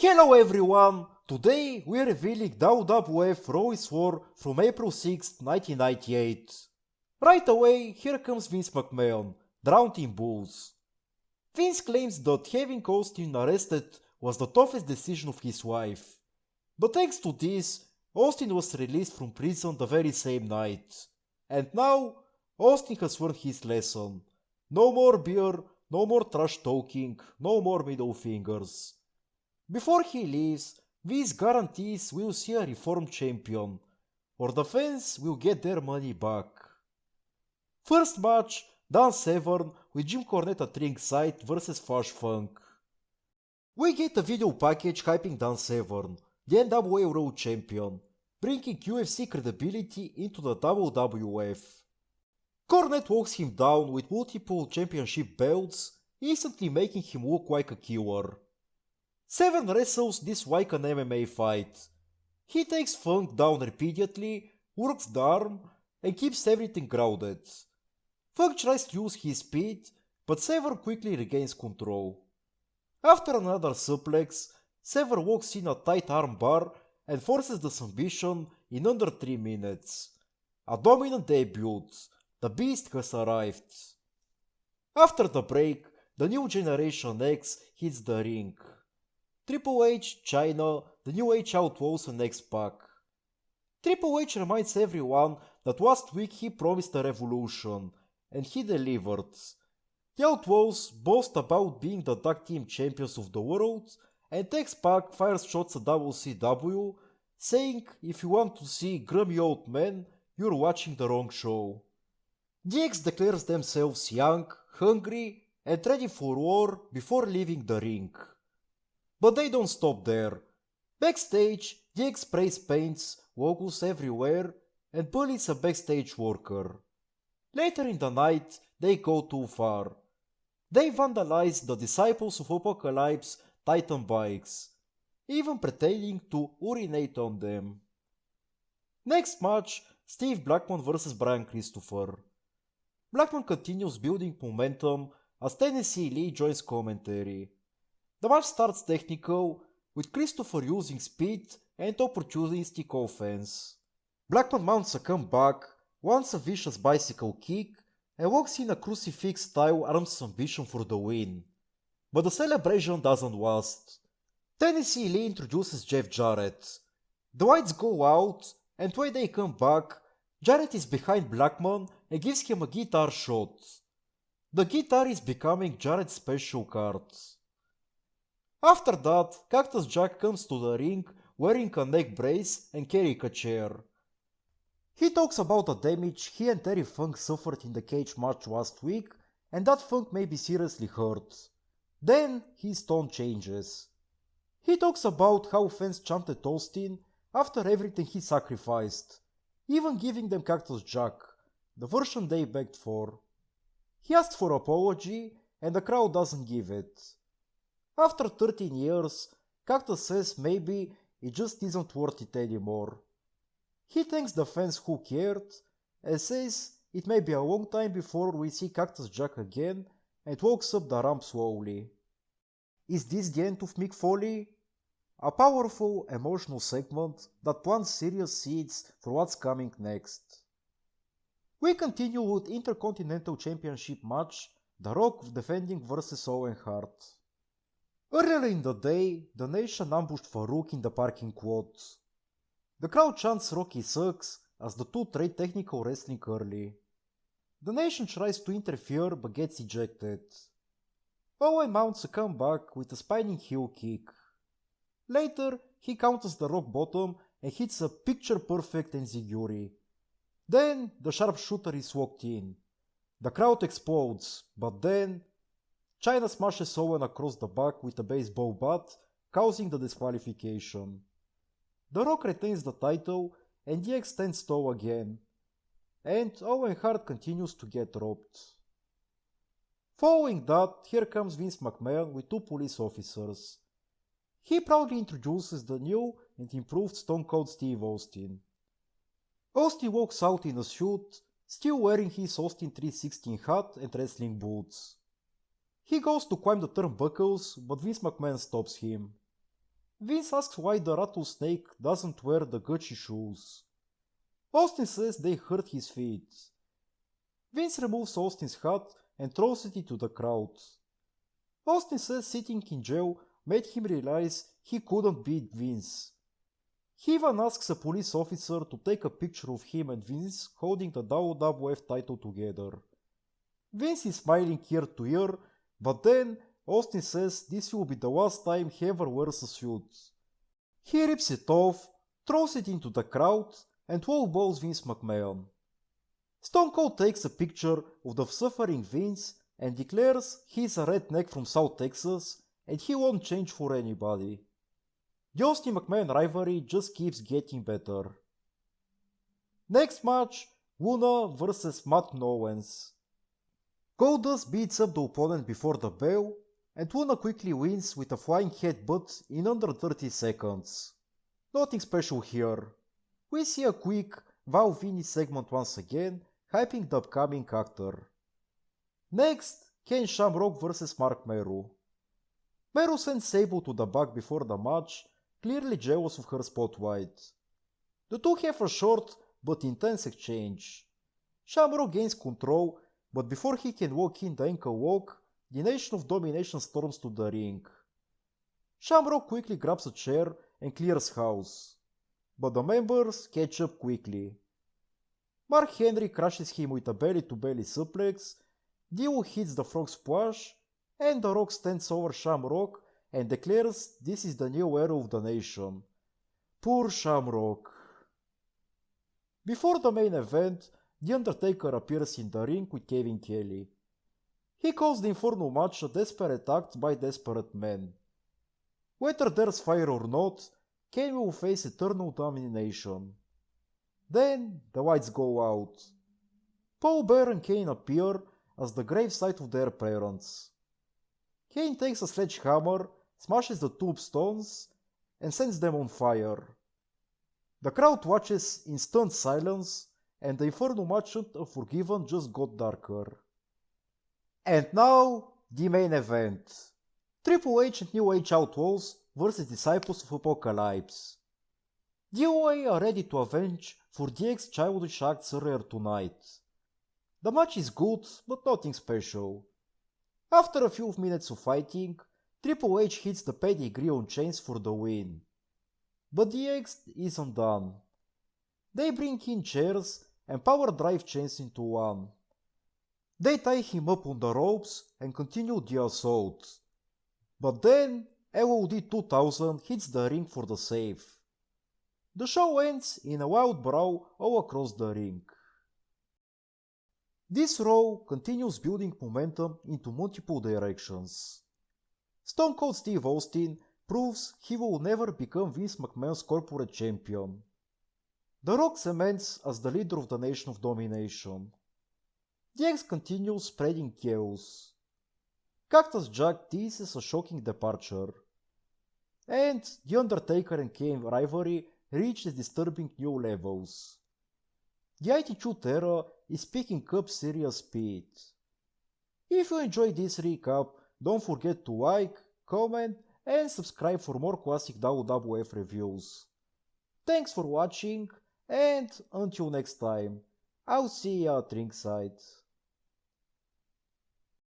Hello everyone! Today we're revealing WWF Raw War from April 6, 1998. Right away, here comes Vince McMahon, drowned in booze. Vince claims that having Austin arrested was the toughest decision of his life. But thanks to this, Austin was released from prison the very same night. And now, Austin has learned his lesson. No more beer, no more trash talking, no more middle fingers. Before he leaves, Vince guarantees we'll see a reformed champion, or the fans will get their money back. First match, Dan Severn with Jim Cornette at ringside vs Flash Funk. We get a video package hyping Dan Severn, the NWA World Champion, bringing UFC credibility into the WWF. Cornette walks him down with multiple championship belts, instantly making him look like a killer. Severn wrestles this like an MMA fight. He takes Funk down repeatedly, works the arm, and keeps everything grounded. Funk tries to use his speed, but Severn quickly regains control. After another suplex, Severn walks in a tight arm bar and forces the submission in under 3 minutes. A dominant debut. The Beast has arrived. After the break, the new Generation X hits the ring. Triple H, China, the New Age Outlaws and X-Pac. Triple H reminds everyone that last week he promised a revolution, and he delivered. The Outlaws boast about being the tag team champions of the world, and X-Pac fires shots at WCW, saying if you want to see grummy old men, you're watching the wrong show. DX declares themselves young, hungry, and ready for war before leaving the ring. But they don't stop there. Backstage, DX sprays paints, logos everywhere, and bullies a backstage worker. Later in the night, they go too far. They vandalize the Disciples of Apocalypse Titan bikes, even pretending to urinate on them. Next match, Steve Blackman vs Brian Christopher. Blackman continues building momentum as Tennessee Lee joins commentary. The match starts technical, with Christopher using speed and opportunistic offense. Blackman mounts a comeback, lands a vicious bicycle kick, and walks in a crucifix-style arm submission for the win. But the celebration doesn't last. Tennessee Lee introduces Jeff Jarrett. The lights go out, and when they come back, Jarrett is behind Blackman and gives him a guitar shot. The guitar is becoming Jarrett's special card. After that, Cactus Jack comes to the ring wearing a neck brace and carrying a chair. He talks about the damage he and Terry Funk suffered in the cage match last week and that Funk may be seriously hurt. Then his tone changes. He talks about how fans chanted Austin after everything he sacrificed, even giving them Cactus Jack, the version they begged for. He asks for apology and the crowd doesn't give it. After 13 years, Cactus says maybe it just isn't worth it anymore. He thanks the fans who cared and says it may be a long time before we see Cactus Jack again and walks up the ramp slowly. Is this the end of Mick Foley? A powerful, emotional segment that plants serious seeds for what's coming next. We continue with Intercontinental Championship match, The Rock defending vs Owen Hart. Earlier in the day, the Nation ambushed Farouk in the parking lot. The crowd chants Rocky sucks as the two trade technical wrestling early. The Nation tries to interfere but gets ejected. Owen mounts a comeback with a spinning heel kick. Later, he counters the rock bottom and hits a picture-perfect enziguri. Then, the sharpshooter is walked in. The crowd explodes, but then China smashes Owen across the back with a baseball bat, causing the disqualification. The Rock retains the title and DX stands tall again, and Owen Hart continues to get robbed. Following that, here comes Vince McMahon with two police officers. He proudly introduces the new and improved Stone Cold Steve Austin. Austin walks out in a suit, still wearing his Austin 316 hat and wrestling boots. He goes to climb the turnbuckles, but Vince McMahon stops him. Vince asks why the rattlesnake doesn't wear the Gucci shoes. Austin says they hurt his feet. Vince removes Austin's hat and throws it into the crowd. Austin says sitting in jail made him realize he couldn't beat Vince. He even asks a police officer to take a picture of him and Vince holding the WWF title together. Vince is smiling ear to ear, but then Austin says this will be the last time he ever wears a suit. He rips it off, throws it into the crowd, and wallballs Vince McMahon. Stone Cold takes a picture of the suffering Vince and declares he's a redneck from South Texas and he won't change for anybody. The Austin McMahon rivalry just keeps getting better. Next match, Luna vs Matt Owens. Goldust beats up the opponent before the bell, and Luna quickly wins with a flying headbutt in under 30 seconds. Nothing special here. We see a quick Val Venis segment once again, hyping the upcoming actor. Next, Ken Shamrock vs Mark Meru. Meru sends Sable to the back before the match, clearly jealous of her spotlight. The two have a short but intense exchange. Shamrock gains control, but before he can walk in the ankle lock, the Nation of Domination storms to the ring. Shamrock quickly grabs a chair and clears house, but the members catch up quickly. Mark Henry crushes him with a belly-to-belly suplex, Dio hits the frog splash, and The Rock stands over Shamrock and declares this is the new era of the Nation. Poor Shamrock. Before the main event, The Undertaker appears in the ring with Kevin Kelly. He calls the Inferno match a desperate act by desperate men. Whether there's fire or not, Kane will face eternal domination. Then the lights go out. Paul Bear and Kane appear as the gravesite of their parents. Kane takes a sledgehammer, smashes the tombstones, and sends them on fire. The crowd watches in stunned silence, and the Inferno match Unforgiven just got darker. And now, the main event. Triple H and New Age Outlaws vs Disciples of Apocalypse. DOA are ready to avenge for DX's childish acts earlier tonight. The match is good, but nothing special. After a few minutes of fighting, Triple H hits the pedigree on chains for the win. But DX isn't done. They bring in chairs and power drive chains into one. They tie him up on the ropes and continue the assault. But then LOD 2000 hits the ring for the save. The show ends in a loud brawl all across the ring. This Raw continues building momentum into multiple directions. Stone Cold Steve Austin proves he will never become Vince McMahon's corporate champion. The Rock cements as the leader of the Nation of Domination. DX continues spreading chaos. Cactus Jack teases a shocking departure. And The Undertaker and Kane rivalry reaches disturbing new levels. The Attitude Era is picking up serious speed. If you enjoyed this recap, don't forget to like, comment, and subscribe for more classic WWF reviews. Thanks for watching, and until next time, I'll see you at ringside.